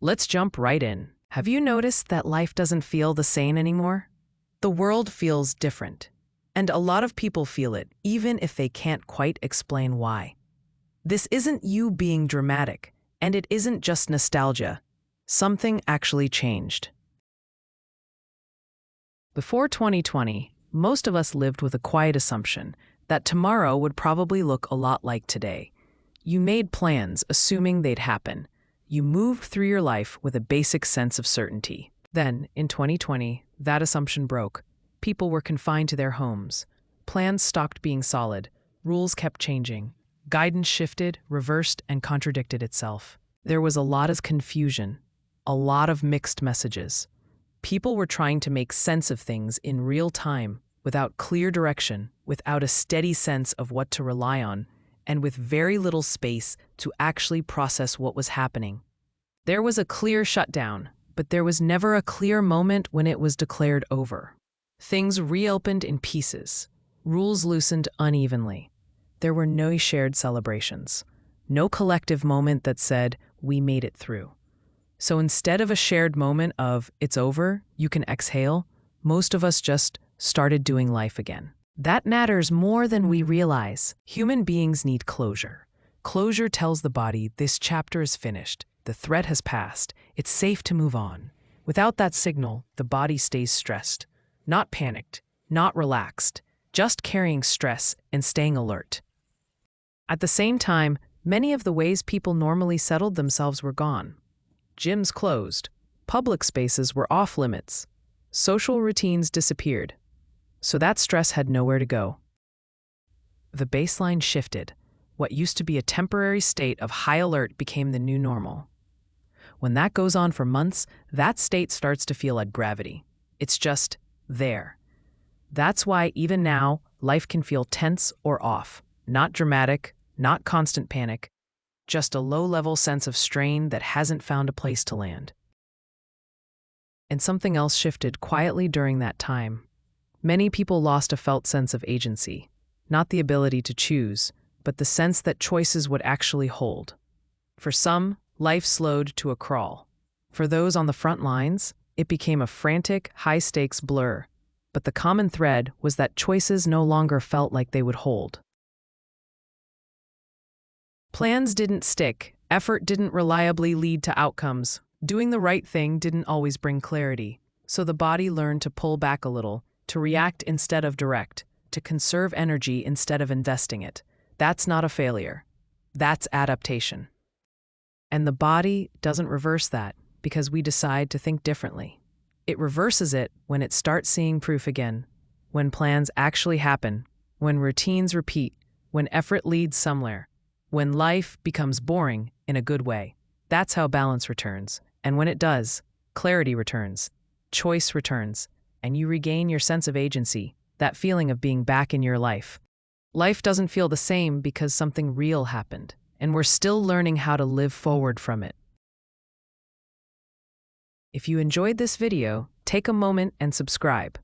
Let's jump right in. Have you noticed that life doesn't feel the same anymore? The world feels different, and a lot of people feel it, even if they can't quite explain why. This isn't you being dramatic, and it isn't just nostalgia. Something actually changed. Before 2020, most of us lived with a quiet assumption that tomorrow would probably look a lot like today. You made plans assuming they'd happen. You moved through your life with a basic sense of certainty. Then, in 2020, that assumption broke. People were confined to their homes. Plans stopped being solid. Rules kept changing. Guidance shifted, reversed, and contradicted itself. There was a lot of confusion, a lot of mixed messages. People were trying to make sense of things in real time, without clear direction, without a steady sense of what to rely on, and with very little space to actually process what was happening. There was a clear shutdown, but there was never a clear moment when it was declared over. Things reopened in pieces. Rules loosened unevenly. There were no shared celebrations. No collective moment that said, "We made it through." So instead of a shared moment of, "It's over, you can exhale," most of us just started doing life again. That matters more than we realize. Human beings need closure. Closure tells the body this chapter is finished, the threat has passed, it's safe to move on. Without that signal, the body stays stressed, not panicked, not relaxed, just carrying stress and staying alert. At the same time, many of the ways people normally settled themselves were gone. Gyms closed, public spaces were off limits, social routines disappeared. So that stress had nowhere to go. The baseline shifted. What used to be a temporary state of high alert became the new normal. When that goes on for months, that state starts to feel like gravity. It's just there. That's why even now, life can feel tense or off. Not dramatic, not constant panic, just a low-level sense of strain that hasn't found a place to land. And something else shifted quietly during that time. Many people lost a felt sense of agency, not the ability to choose, but the sense that choices would actually hold. For some, life slowed to a crawl. For those on the front lines, it became a frantic, high-stakes blur. But the common thread was that choices no longer felt like they would hold. Plans didn't stick, effort didn't reliably lead to outcomes, doing the right thing didn't always bring clarity, so the body learned to pull back a little, to react instead of direct, to conserve energy instead of investing it. That's not a failure. That's adaptation. And the body doesn't reverse that because we decide to think differently. It reverses it when it starts seeing proof again, when plans actually happen, when routines repeat, when effort leads somewhere, when life becomes boring in a good way. That's how balance returns. And when it does, clarity returns, choice returns, and you regain your sense of agency, that feeling of being back in your life. Life doesn't feel the same because something real happened, and we're still learning how to live forward from it. If you enjoyed this video, take a moment and subscribe.